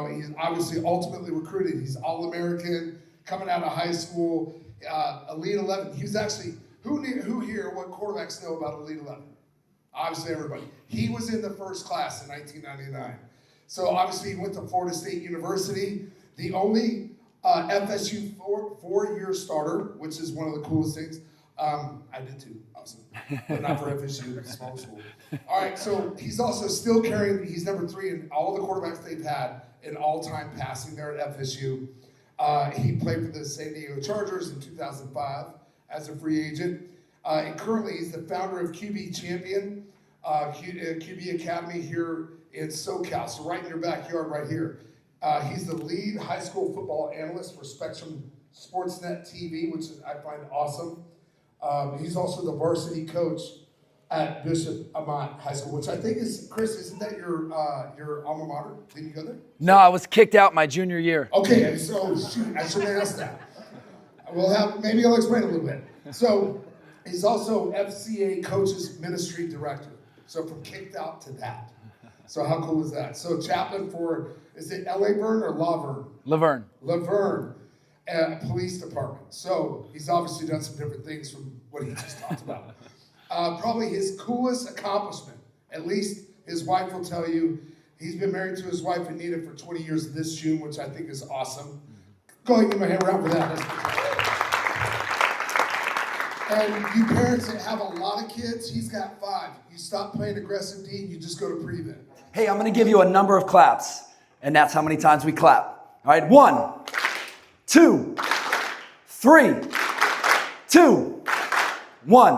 he's obviously ultimately recruited. He's All-American, coming out of high school, Elite 11. He was actually, who here, what quarterbacks know about Elite 11? Obviously everybody. He was in the first class in 1999. So obviously he went to Florida State University, the only FSU four-year starter, which is one of the coolest things. I did too, obviously, but not for FSU, it's a small school. All right, so he's also still carrying, he's number 3 in all the quarterbacks they've had in all-time passing there at FSU. He played for the San Diego Chargers in 2005 as a free agent. And currently he's the founder of QB Champion, QB Academy here in SoCal, so right in your backyard right here. He's the lead high school football analyst for Spectrum Sportsnet TV, which I find awesome. He's also the varsity coach at Bishop Amat High School, which I think is, Chris, isn't that your alma mater? Didn't you go there? No, I was kicked out my junior year. Okay, so shoot, I should have asked that. Maybe I'll explain a little bit. So he's also FCA Coaches Ministry Director. So from kicked out to that. So how cool is that? So chaplain for, is it L.A. Verne or Laverne? Laverne. Laverne Police Department. So he's obviously done some different things from what he just talked about. Probably his coolest accomplishment, at least his wife will tell you, he's been married to his wife Anita for 20 years this June, which I think is awesome. Go ahead and give my hand around for that. And you parents that have a lot of kids, he's got 5. You stop playing aggressive D, you just go to prevent. Hey, I'm going to give you a number of claps, and that's how many times we clap. All right, 1, 2, 3, 2, 1.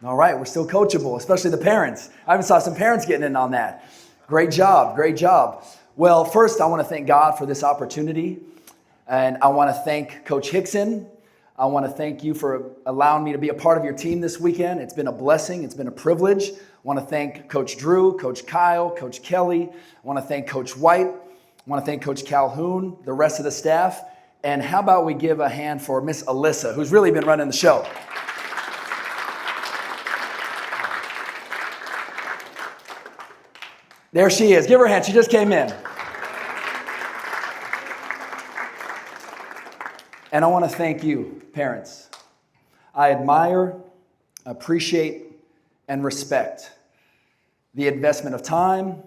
All right, we're still coachable, especially the parents. I even saw some parents getting in on that. Great job, great job. Well, first, I want to thank God for this opportunity, and I want to thank Coach Hickson. I want to thank you for allowing me to be a part of your team this weekend. It's been a blessing. It's been a privilege. I want to thank Coach Drew, Coach Kyle, Coach Kelly. I want to thank Coach White. I want to thank Coach Calhoun, the rest of the staff. And how about we give a hand for Miss Alyssa, who's really been running the show. There she is. Give her a hand. She just came in. And I want to thank you, parents. I admire, appreciate, and respect the investment of time,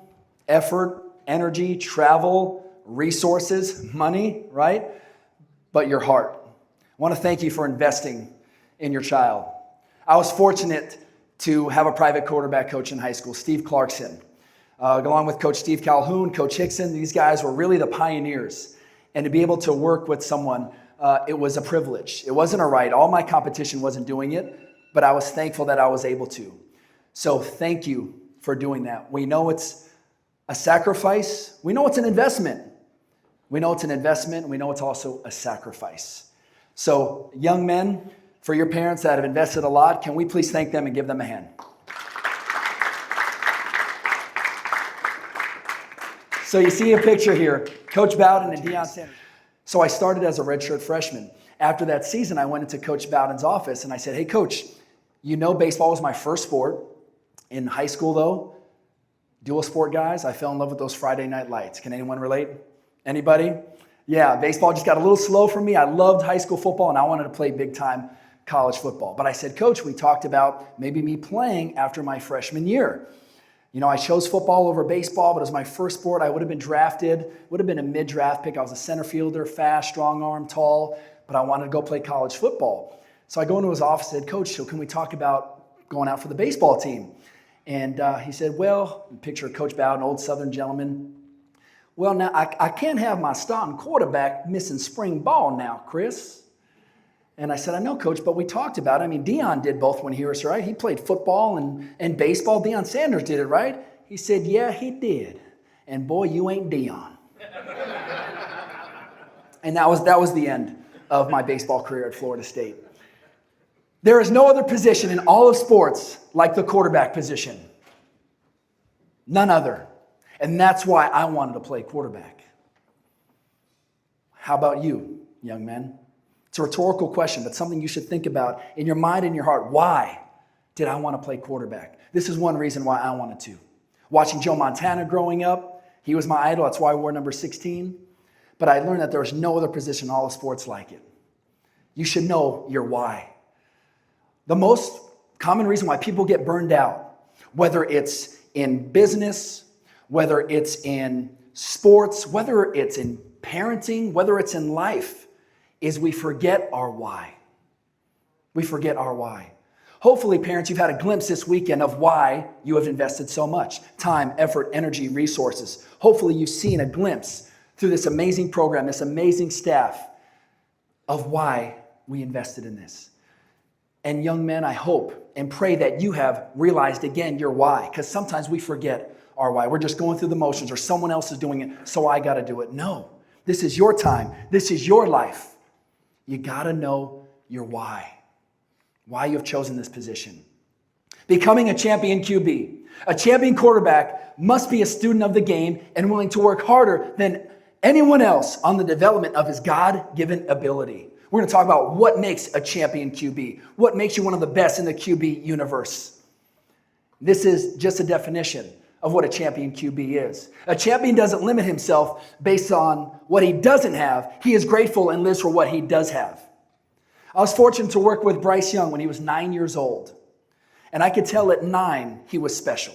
effort, energy, travel, resources, money, right? But your heart. I want to thank you for investing in your child. I was fortunate to have a private quarterback coach in high school, Steve Clarkson. Along with Coach Steve Calhoun, Coach Hickson, these guys were really the pioneers. And to be able to work with someone, it was a privilege. It wasn't a right. All my competition wasn't doing it, but I was thankful that I was able to. So thank you for doing that. We know it's a sacrifice. We know it's an investment. We know it's an investment. We know it's also a sacrifice. So young men, for your parents that have invested a lot, can we please thank them and give them a hand? So you see a picture here, Coach Bowden and Deion Sanders. So I started as a redshirt freshman. After that season, I went into Coach Bowden's office and I said, hey, Coach, you know baseball was my first sport. In high school, though, dual sport guys, I fell in love with those Friday night lights. Can anyone relate? Anybody? Yeah, baseball just got a little slow for me. I loved high school football and I wanted to play big-time college football. But I said, Coach, we talked about maybe me playing after my freshman year. You know, I chose football over baseball, but it was my first sport. I would have been drafted, would have been a mid-draft pick. I was a center fielder, fast, strong arm, tall, but I wanted to go play college football. So I go into his office and said, Coach, so can we talk about going out for the baseball team? And he said, well, picture Coach Bowden, old Southern gentleman. Well, now, I can't have my starting quarterback missing spring ball now, Chris. And I said, I know, Coach, but we talked about it. I mean, Deion did both when he was, right? He played football and baseball. Deion Sanders did it, right? He said, yeah, he did. And boy, you ain't Deion. And that was the end of my baseball career at Florida State. There is no other position in all of sports like the quarterback position. None other. And that's why I wanted to play quarterback. How about you, young men? It's a rhetorical question, but something you should think about in your mind and your heart. Why did I want to play quarterback? This is one reason why I wanted to. Watching Joe Montana growing up, He was my idol. That's why I wore number 16. But I learned that there was no other position in all of sports like it. You should know your why. The most common reason why people get burned out, whether it's in business, whether it's in sports, whether it's in parenting, whether it's in life, is we forget our why. We forget our why. Hopefully, parents, you've had a glimpse this weekend of why you have invested so much time, effort, energy, resources. Hopefully, you've seen a glimpse through this amazing program, this amazing staff, of why we invested in this. And young men, I hope and pray that you have realized again your why, because sometimes we forget our why. We're just going through the motions, or someone else is doing it, so I got to do it. No, this is your time. This is your life. You got to know your why you have chosen this position. Becoming a champion QB, a champion quarterback must be a student of the game and willing to work harder than anyone else on the development of his God-given ability. We're going to talk about what makes a champion QB, what makes you one of the best in the QB universe. This is just a definition of what a champion QB is. A champion doesn't limit himself based on what he doesn't have. He is grateful and lives for what he does have. I was fortunate to work with Bryce Young when he was 9 years old. And I could tell at 9 he was special,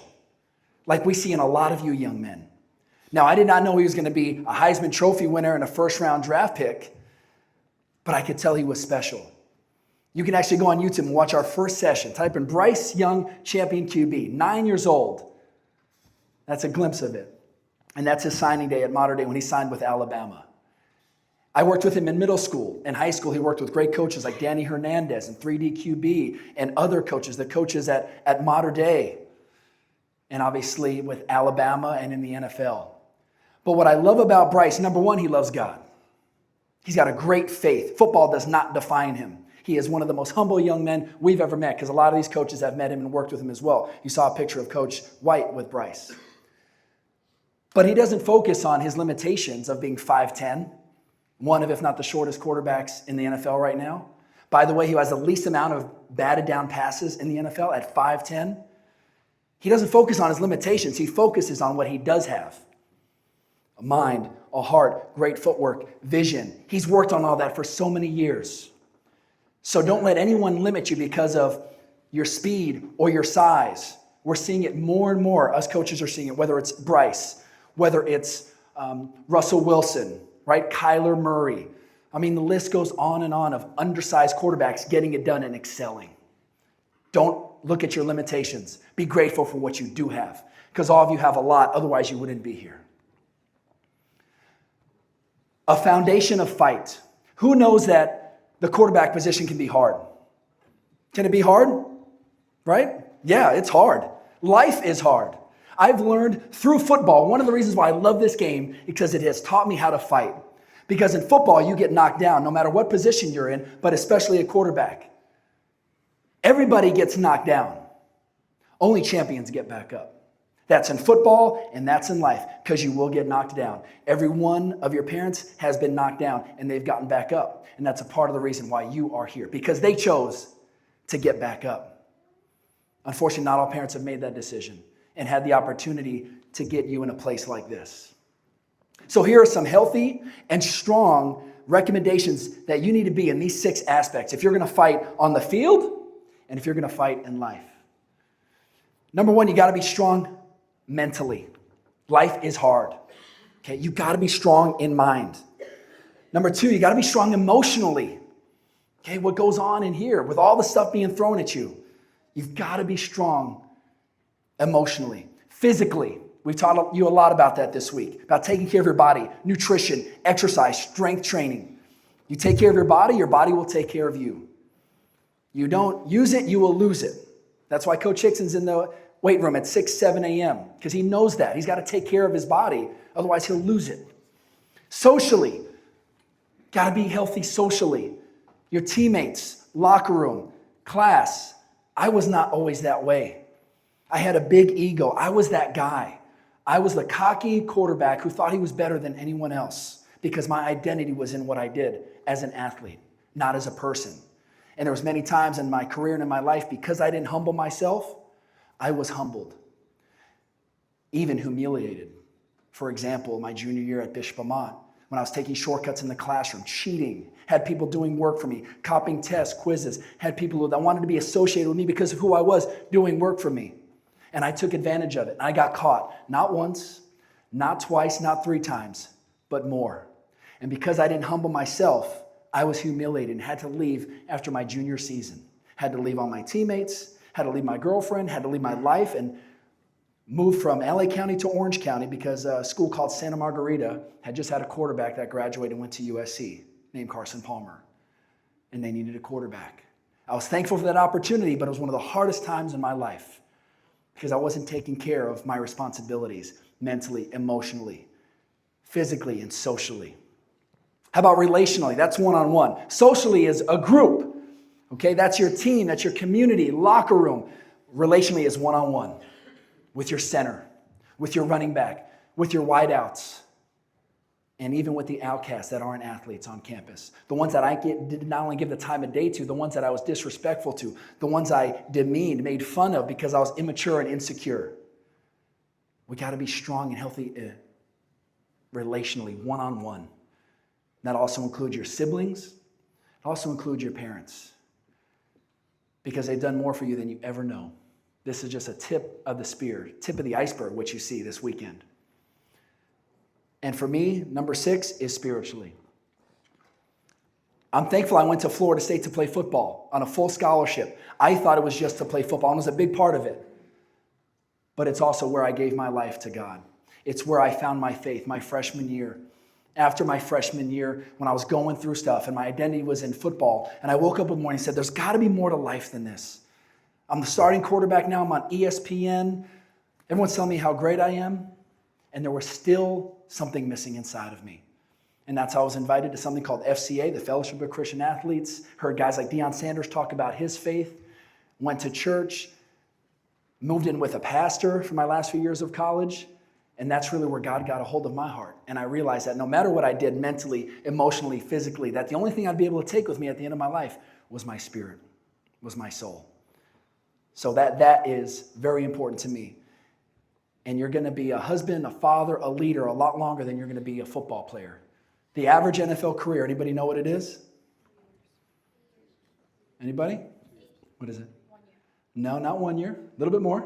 like we see in a lot of you young men. Now, I did not know he was going to be a Heisman Trophy winner and a first-round draft pick, but I could tell he was special. You can actually go on YouTube and watch our first session. Type in Bryce Young champion QB, 9 years old. That's a glimpse of it. And that's his signing day at Mater Dei when he signed with Alabama. I worked with him in middle school. In high school, he worked with great coaches like Danny Hernandez and 3D QB and other coaches, the coaches at Mater Dei, and obviously with Alabama and in the NFL. But what I love about Bryce, number one, he loves God. He's got a great faith. Football does not define him. He is one of the most humble young men we've ever met, because a lot of these coaches have met him and worked with him as well. You saw a picture of Coach White with Bryce. But he doesn't focus on his limitations of being 5'10", one of, if not the shortest quarterbacks in the NFL right now. By the way, he has the least amount of batted down passes in the NFL at 5'10". He doesn't focus on his limitations. He focuses on what he does have. A mind, a heart, great footwork, vision. He's worked on all that for so many years. So don't let anyone limit you because of your speed or your size. We're seeing it more and more. Us coaches are seeing it, whether it's Bryce, whether it's Russell Wilson, right? Kyler Murray. I mean, the list goes on and on of undersized quarterbacks getting it done and excelling. Don't look at your limitations. Be grateful for what you do have, because all of you have a lot. Otherwise, you wouldn't be here. A foundation of fight. Who knows that the quarterback position can be hard? Can it be hard? Right? Yeah, it's hard. Life is hard. I've learned through football, one of the reasons why I love this game, because it has taught me how to fight. Because in football, you get knocked down no matter what position you're in, but especially a quarterback. Everybody gets knocked down. Only champions get back up. That's in football and that's in life, because you will get knocked down. Every one of your parents has been knocked down and they've gotten back up. And that's a part of the reason why you are here, because they chose to get back up. Unfortunately, not all parents have made that decision and had the opportunity to get you in a place like this. So here are some healthy and strong recommendations that you need to be in these 6 aspects if you're going to fight on the field and if you're going to fight in life. Number 1, you got to be strong mentally. Life is hard. Okay, you got to be strong in mind. Number 2, you got to be strong emotionally. Okay, what goes on in here with all the stuff being thrown at you? You've got to be strong emotionally. Physically, we've taught you a lot about that this week, about taking care of your body, nutrition, exercise, strength training. You take care of your body will take care of you. You don't use it, you will lose it. That's why Coach Hickson's in the weight room at 6, 7 a.m., because he knows that. He's got to take care of his body, otherwise he'll lose it. Socially, got to be healthy socially. Your teammates, locker room, class. I was not always that way. I had a big ego. I was that guy. I was the cocky quarterback who thought he was better than anyone else, because my identity was in what I did as an athlete, not as a person. And there was many times in my career and in my life, because I didn't humble myself, I was humbled, even humiliated. For example, my junior year at Bishop Amat, when I was taking shortcuts in the classroom, cheating, had people doing work for me, copying tests, quizzes, had people that wanted to be associated with me because of who I was doing work for me. And I took advantage of it. I got caught, not once, not twice, not 3 times, but more. And because I didn't humble myself, I was humiliated and had to leave after my junior season. Had to leave all my teammates, had to leave my girlfriend, had to leave my life, and moved from LA County to Orange County because a school called Santa Margarita had just had a quarterback that graduated and went to USC named Carson Palmer. And they needed a quarterback. I was thankful for that opportunity, but it was one of the hardest times in my life because I wasn't taking care of my responsibilities mentally, emotionally, physically, and socially. How about relationally? That's one-on-one. Socially is a group. Okay, that's your team, that's your community, locker room. Relationally is one-on-one. With your center, with your running back, with your wideouts, and even with the outcasts that aren't athletes on campus. The ones that I did not only give the time of day to, the ones that I was disrespectful to, the ones I demeaned, made fun of because I was immature and insecure. We got to be strong and healthy relationally, one-on-one. That also includes your siblings. It also includes your parents because they've done more for you than you ever know. This is just a tip of the spear, tip of the iceberg, what you see this weekend. And for me, number 6 is spiritually. I'm thankful I went to Florida State to play football on a full scholarship. I thought it was just to play football, and it was a big part of it. But it's also where I gave my life to God. It's where I found my faith, my freshman year. After my freshman year, when I was going through stuff and my identity was in football, and I woke up one morning and said, there's got to be more to life than this. I'm the starting quarterback now. I'm on ESPN. Everyone's telling me how great I am. And there was still something missing inside of me. And that's how I was invited to something called FCA, the Fellowship of Christian Athletes. Heard guys like Deion Sanders talk about his faith. Went to church. Moved in with a pastor for my last few years of college. And that's really where God got a hold of my heart. And I realized that no matter what I did mentally, emotionally, physically, that the only thing I'd be able to take with me at the end of my life was my spirit, was my soul. So that is very important to me. And you're going to be a husband, a father, a leader a lot longer than you're going to be a football player. The average NFL career, anybody know what it is? Anybody? What is it? 1 year. No, not 1 year. A little bit more.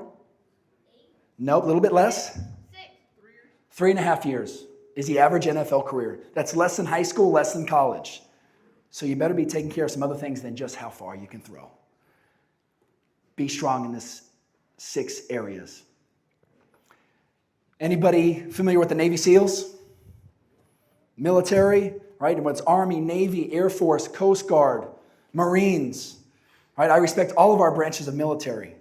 8. Nope, a little bit less. 6. 3 3.5 years is the average NFL career. That's less than high school, less than college. So you better be taking care of some other things than just how far you can throw. Be strong in this 6 areas. Anybody familiar with the Navy SEALs? Military, right? And what's Army, Navy, Air Force, Coast Guard, Marines, right? I respect all of our branches of military.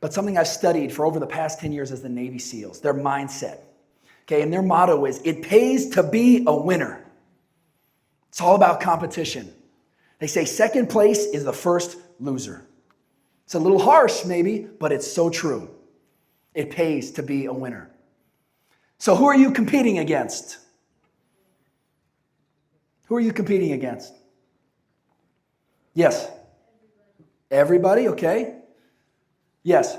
But something I've studied for over the past 10 years is the Navy SEALs, their mindset. Okay, and their motto is, it pays to be a winner. It's all about competition. They say second place is the first loser. It's a little harsh maybe, but it's so true. It pays to be a winner. So who are you competing against? Who are you competing against? Yes. Everybody, okay. Yes.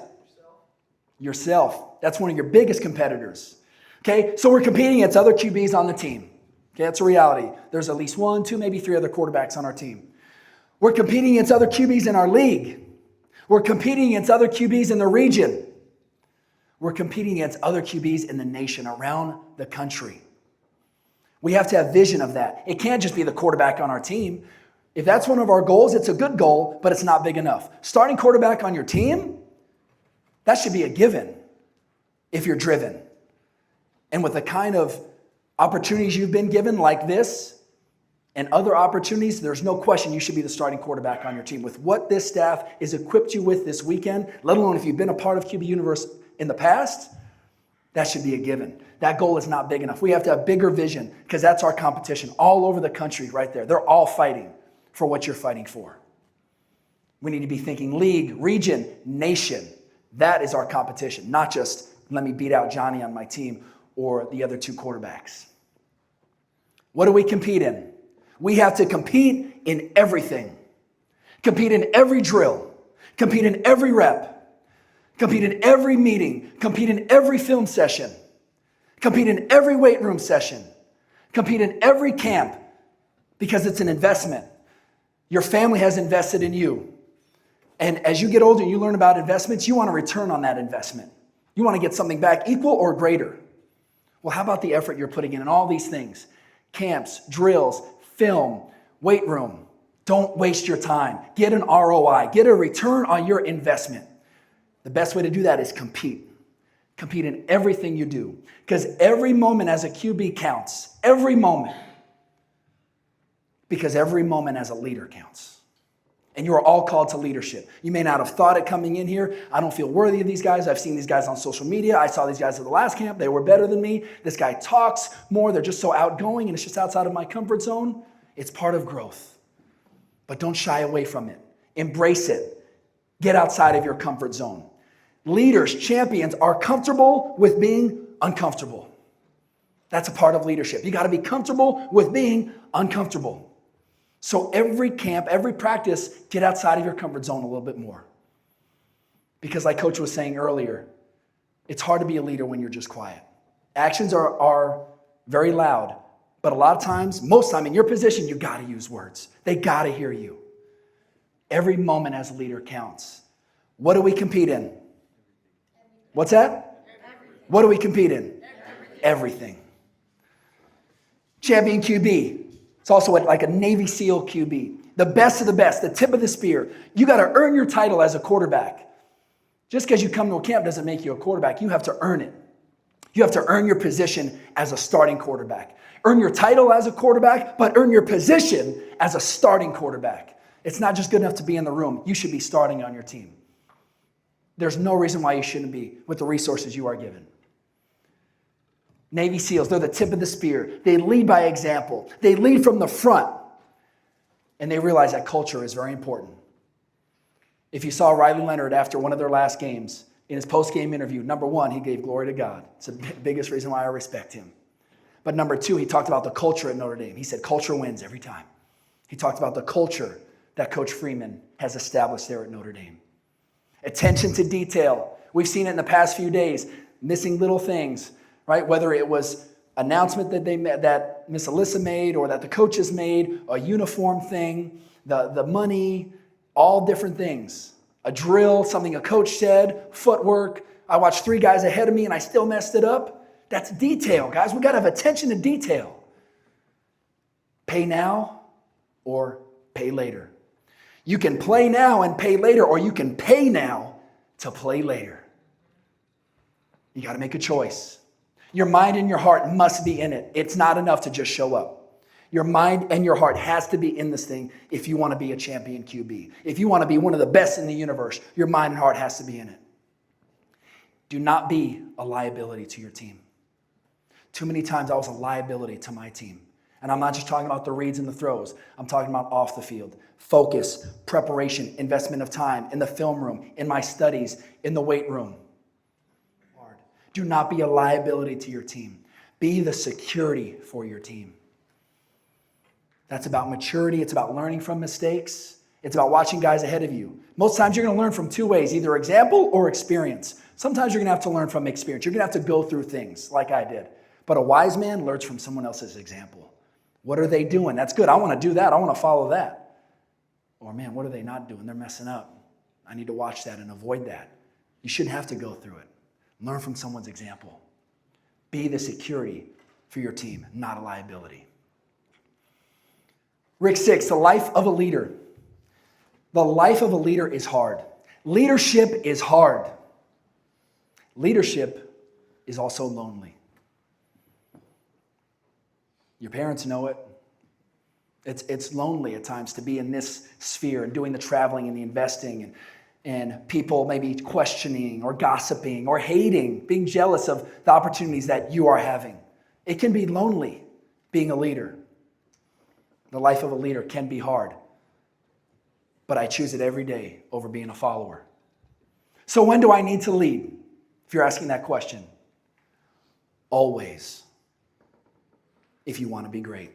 Yourself. That's one of your biggest competitors. Okay, so we're competing against other QBs on the team. Okay, that's a reality. There's at least 1, 2, maybe 3 other quarterbacks on our team. We're competing against other QBs in our league. We're competing against other QBs in the region. We're competing against other QBs in the nation, around the country. We have to have vision of that. It can't just be the quarterback on our team. If that's one of our goals, it's a good goal, but it's not big enough. Starting quarterback on your team, that should be a given if you're driven. And with the kind of opportunities you've been given like this and other opportunities, there's no question you should be the starting quarterback on your team. With what this staff has equipped you with this weekend, let alone if you've been a part of QB Universe in the past, that should be a given. That goal is not big enough. We have to have bigger vision because that's our competition all over the country right there. They're all fighting for what you're fighting for. We need to be thinking league, region, nation. That is our competition, not just let me beat out Johnny on my team or the other 2 quarterbacks. What do we compete in? We have to compete in everything. Compete in every drill. Compete in every rep. Compete in every meeting. Compete in every film session. Compete in every weight room session. Compete in every camp because it's an investment. Your family has invested in you. And as you get older and you learn about investments, you want to return on that investment. You want to get something back equal or greater. Well, how about the effort you're putting in all these things? Camps, drills, film, weight room. Don't waste your time. Get an ROI. Get a return on your investment. The best way to do that is compete. Compete in everything you do. Because every moment as a QB counts. Every moment. Because every moment as a leader counts. And you are all called to leadership. You may not have thought it coming in here. I don't feel worthy of these guys. I've seen these guys on social media. I saw these guys at the last camp. They were better than me. This guy talks more. They're just so outgoing, and it's just outside of my comfort zone. It's part of growth. But don't shy away from it. Embrace it. Get outside of your comfort zone. Leaders, champions, are comfortable with being uncomfortable. That's a part of leadership. You got to be comfortable with being uncomfortable. So every camp, every practice, get outside of your comfort zone a little bit more. Because like Coach was saying earlier, it's hard to be a leader when you're just quiet. Actions are very loud, but a lot of times, most time in your position, you got to use words. They got to hear you. Every moment as a leader counts. What do we compete in? What's that? Everything. What do we compete in? Everything. Champion QB. It's also like a Navy SEAL QB. The best of the best, the tip of the spear. You got to earn your title as a quarterback. Just because you come to a camp doesn't make you a quarterback. You have to earn it. You have to earn your position as a starting quarterback. Earn your title as a quarterback, but earn your position as a starting quarterback. It's not just good enough to be in the room. You should be starting on your team. There's no reason why you shouldn't be with the resources you are given. Navy SEALs, they're the tip of the spear. They lead by example. They lead from the front. And they realize that culture is very important. If you saw Riley Leonard after one of their last games, in his post-game interview, number one, he gave glory to God. It's the biggest reason why I respect him. But number two, he talked about the culture at Notre Dame. He said culture wins every time. He talked about the culture that Coach Freeman has established there at Notre Dame. Attention to detail. We've seen it in the past few days, missing little things. Right? Whether it was announcement that Miss Alyssa made or that the coaches made, a uniform thing, the money, all different things. A drill, something a coach said, footwork. I watched 3 guys ahead of me and I still messed it up. That's detail, guys. We got to have attention to detail. Pay now or pay later. You can play now and pay later, or you can pay now to play later. You got to make a choice. Your mind and your heart must be in it. It's not enough to just show up. Your mind and your heart has to be in this thing if you want to be a champion QB. If you want to be one of the best in the universe, your mind and heart has to be in it. Do not be a liability to your team. Too many times I was a liability to my team. And I'm not just talking about the reads and the throws. I'm talking about off the field. Focus, preparation, investment of time in the film room, in my studies, in the weight room. Do not be a liability to your team. Be the security for your team. That's about maturity. It's about learning from mistakes. It's about watching guys ahead of you. Most times you're going to learn from 2 ways, either example or experience. Sometimes you're going to have to learn from experience. You're going to have to go through things like I did. But a wise man learns from someone else's example. What are they doing? That's good. I want to do that. I want to follow that. Or, man, what are they not doing? They're messing up. I need to watch that and avoid that. You shouldn't have to go through it. Learn from someone's example. Be the security for your team, not a liability. Rick 6, the life of a leader. The life of a leader is hard. Leadership is hard. Leadership is also lonely. Your parents know it. It's lonely at times to be in this sphere and doing the traveling and the investing and people maybe questioning or gossiping or hating, being jealous of the opportunities that you are having. It can be lonely being a leader. The life of a leader can be hard, but I choose it every day over being a follower. So when do I need to lead? If you're asking that question, always, if you want to be great.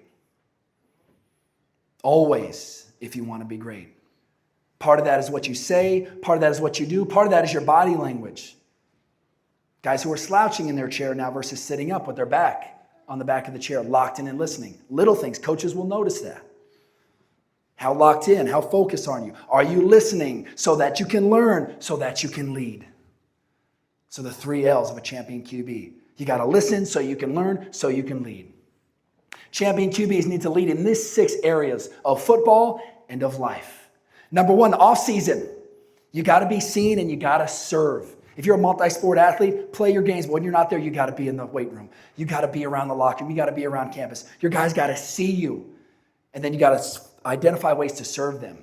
Always, if you want to be great. Part of that is what you say. Part of that is what you do. Part of that is your body language. Guys who are slouching in their chair now versus sitting up with their back on the back of the chair, locked in and listening. Little things, coaches will notice that. How locked in, how focused are you? Are you listening so that you can learn, so that you can lead? So the 3 L's of a champion QB. You got to listen so you can learn, so you can lead. Champion QBs need to lead in these 6 areas of football and of life. Number 1, off season. You got to be seen and you got to serve. If you're a multi-sport athlete, play your games. But when you're not there, you got to be in the weight room. You got to be around the locker room. You got to be around campus. Your guys got to see you. And then you got to identify ways to serve them.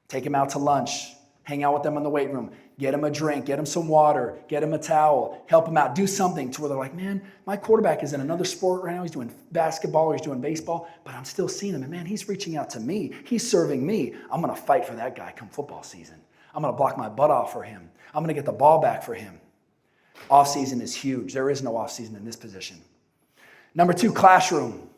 Take them out to lunch. Hang out with them in the weight room. Get them a drink. Get them some water. Get them a towel. Help them out. Do something to where they're like, man, my quarterback is in another sport right now. He's doing basketball or he's doing baseball, but I'm still seeing him. And man, he's reaching out to me. He's serving me. I'm going to fight for that guy come football season. I'm going to block my butt off for him. I'm going to get the ball back for him. Off season is huge. There is no off season in this position. Number 2, classroom.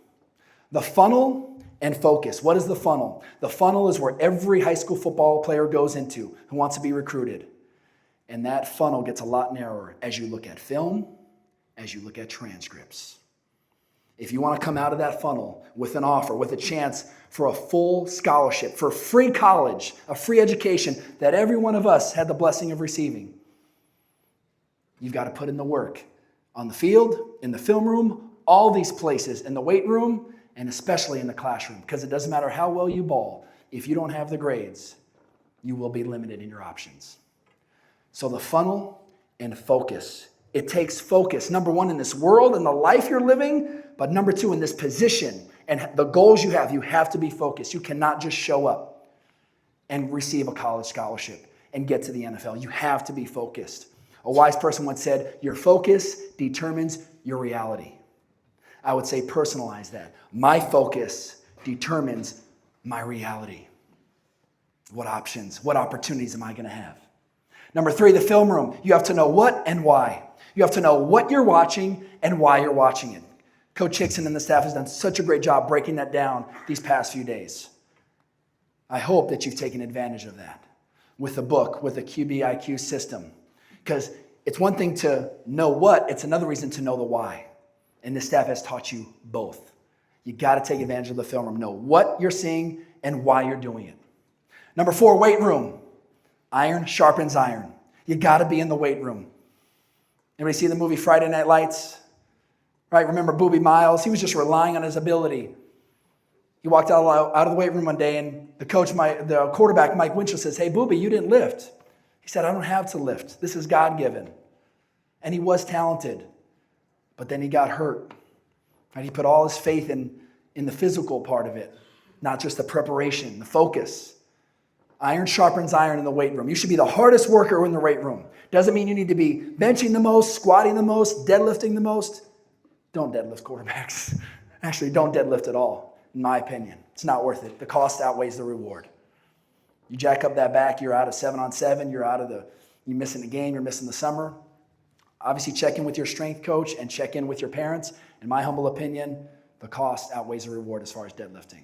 The funnel and focus. What is the funnel? The funnel is where every high school football player goes into who wants to be recruited. And that funnel gets a lot narrower as you look at film, as you look at transcripts. If you want to come out of that funnel with an offer, with a chance for a full scholarship, for free college, a free education that every one of us had the blessing of receiving, you've got to put in the work on the field, in the film room, all these places, in the weight room, and especially in the classroom. Because it doesn't matter how well you ball, if you don't have the grades, you will be limited in your options. So the funnel and focus. It takes focus, number 1, in this world and the life you're living, but number 2, in this position and the goals you have to be focused. You cannot just show up and receive a college scholarship and get to the NFL. You have to be focused. A wise person once said, your focus determines your reality. I would say personalize that. My focus determines my reality. What options, what opportunities am I going to have? Number 3, the film room. You have to know what and why. You have to know what you're watching and why you're watching it. Coach Hickson and the staff has done such a great job breaking that down these past few days. I hope that you've taken advantage of that with a book, with a QBIQ system. Because it's one thing to know what, it's another reason to know the why. And the staff has taught you both. You got to take advantage of the film room. Know what you're seeing and why you're doing it. Number 4, weight room. Iron sharpens iron. You got to be in the weight room. Anybody see the movie Friday Night Lights? Right? Remember Boobie Miles? He was just relying on his ability. He walked out of the weight room one day, and the quarterback, Mike Winchell, says, hey, Boobie, you didn't lift. He said, I don't have to lift. This is God-given. And he was talented. But then he got hurt. Right? He put all his faith in the physical part of it, not just the preparation, the focus. Iron sharpens iron in the weight room. You should be the hardest worker in the weight room. Doesn't mean you need to be benching the most, squatting the most, deadlifting the most. Don't deadlift, quarterbacks. Actually, don't deadlift at all, in my opinion. It's not worth it. The cost outweighs the reward. You jack up that back, you're out of 7-on-7, you're missing the game, you're missing the summer. Obviously, check in with your strength coach and check in with your parents. In my humble opinion, the cost outweighs the reward as far as deadlifting.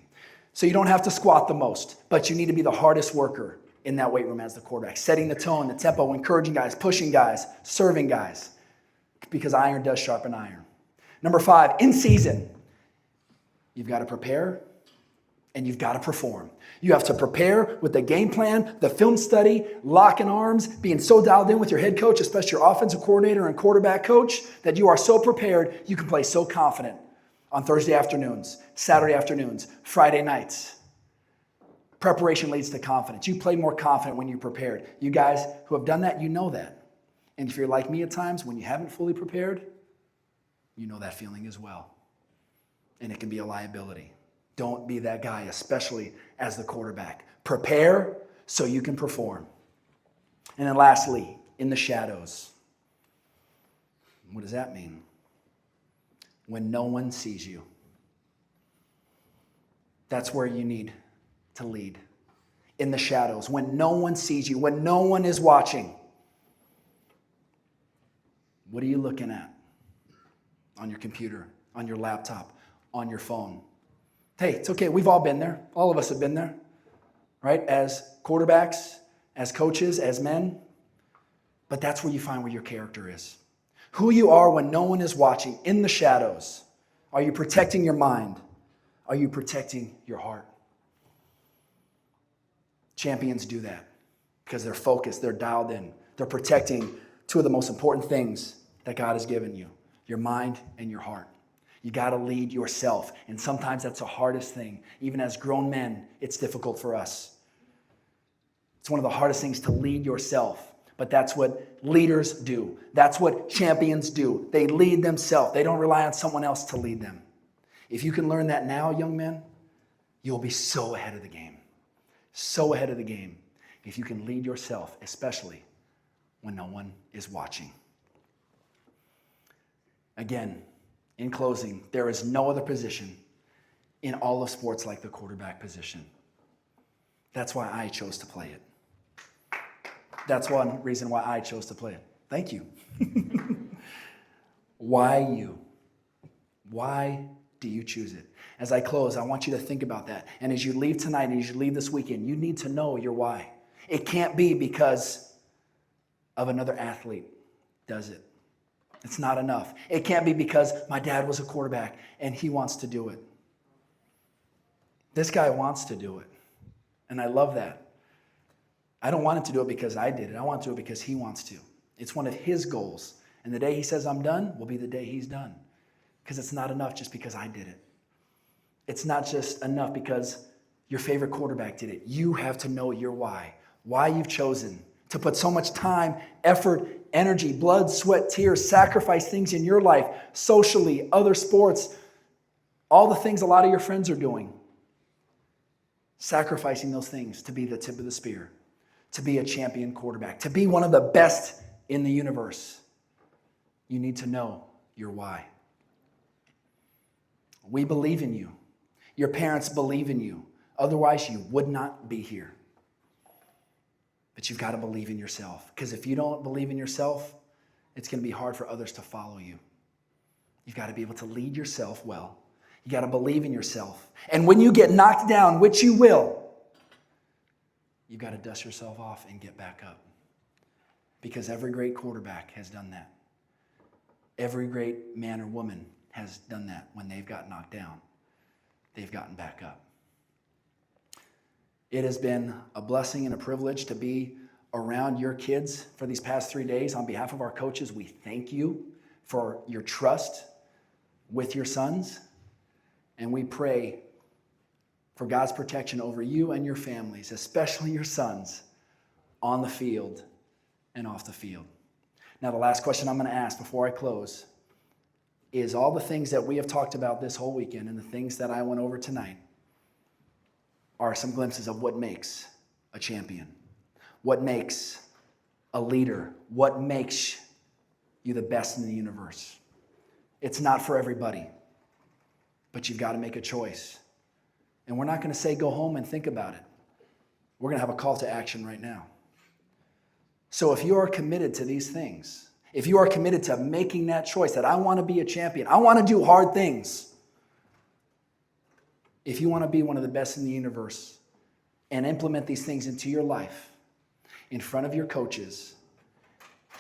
So you don't have to squat the most, but you need to be the hardest worker in that weight room as the quarterback, setting the tone, the tempo, encouraging guys, pushing guys, serving guys, because iron does sharpen iron. Number 5, in season, you've got to prepare and you've got to perform. You have to prepare with the game plan, the film study, locking arms, being so dialed in with your head coach, especially your offensive coordinator and quarterback coach, that you are so prepared, you can play so confident on Thursday afternoons, Saturday afternoons, Friday nights. Preparation leads to confidence. You play more confident when you're prepared. You guys who have done that, you know that. And if you're like me at times, when you haven't fully prepared, you know that feeling as well. And it can be a liability. Don't be that guy, especially as the quarterback. Prepare so you can perform. And then lastly, in the shadows. What does that mean? When no one sees you. That's where you need to lead. In the shadows, when no one sees you, when no one is watching. What are you looking at? On your computer, on your laptop, on your phone. Hey, it's okay. We've all been there. All of us have been there, right? As quarterbacks, as coaches, as men. But that's where you find where your character is. Who you are when no one is watching, in the shadows. Are you protecting your mind? Are you protecting your heart? Champions do that because they're focused, they're dialed in. They're protecting two of the most important things that God has given you, your mind and your heart. You got to lead yourself. And sometimes that's the hardest thing. Even as grown men, it's difficult for us. It's one of the hardest things to lead yourself. But that's what leaders do. That's what champions do. They lead themselves. They don't rely on someone else to lead them. If you can learn that now, young men, you'll be so ahead of the game. So ahead of the game. If you can lead yourself, especially when no one is watching. Again, in closing, there is no other position in all of sports like the quarterback position. That's why I chose to play it. That's one reason why I chose to play it. Thank you. Why you? Why do you choose it? As I close, I want you to think about that. And as you leave tonight and as you leave this weekend, you need to know your why. It can't be because of another athlete, does it? It's not enough. It can't be because my dad was a quarterback and he wants to do it. This guy wants to do it. And I love that. I don't want him to do it because I did it. I want to do it because he wants to. It's one of his goals. And the day he says I'm done will be the day he's done. Because it's not enough just because I did it. It's not just enough because your favorite quarterback did it. You have to know your why. Why you've chosen to put so much time, effort, energy, blood, sweat, tears, sacrifice things in your life, socially, other sports, all the things a lot of your friends are doing. Sacrificing those things to be the tip of the spear, to be a champion quarterback, to be one of the best in the universe. You need to know your why. We believe in you. Your parents believe in you. Otherwise, you would not be here. But you've got to believe in yourself. Because if you don't believe in yourself, it's going to be hard for others to follow you. You've got to be able to lead yourself well. You got to believe in yourself. And when you get knocked down, which you will, you've got to dust yourself off and get back up. Because every great quarterback has done that. Every great man or woman has done that. When they've got knocked down, they've gotten back up. It has been a blessing and a privilege to be around your kids for these past 3 days. On behalf of our coaches, we thank you for your trust with your sons. And we pray for God's protection over you and your families, especially your sons, on the field and off the field. Now, the last question I'm going to ask before I close is all the things that we have talked about this whole weekend and the things that I went over tonight are some glimpses of what makes a champion, what makes a leader, what makes you the best in the universe. It's not for everybody, but you've got to make a choice. And we're not going to say go home and think about it. We're going to have a call to action right now. So if you are committed to these things, if you are committed to making that choice that I want to be a champion, I want to do hard things, if you want to be one of the best in the universe and implement these things into your life in front of your coaches,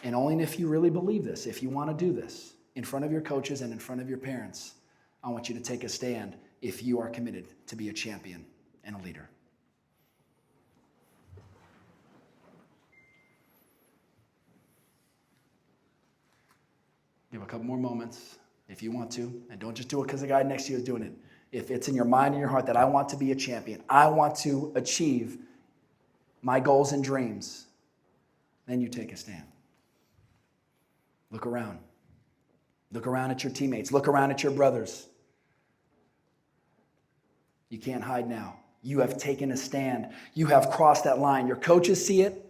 and only if you really believe this, if you want to do this in front of your coaches and in front of your parents, I want you to take a stand if you are committed to be a champion and a leader. Give a couple more moments if you want to, and don't just do it because the guy next to you is doing it. If it's in your mind and your heart that I want to be a champion, I want to achieve my goals and dreams, then you take a stand. Look around. Look around at your teammates. Look around at your brothers. You can't hide now. You have taken a stand. You have crossed that line. Your coaches see it,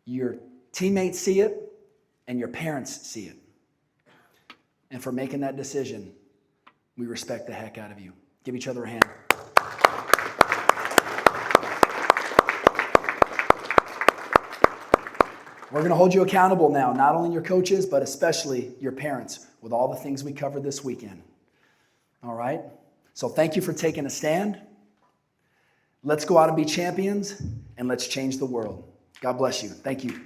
your teammates see it, and your parents see it. And for making that decision, we respect the heck out of you. Give each other a hand. We're going to hold you accountable now, not only your coaches, but especially your parents, with all the things we covered this weekend. All right? So thank you for taking a stand. Let's go out and be champions, and let's change the world. God bless you. Thank you.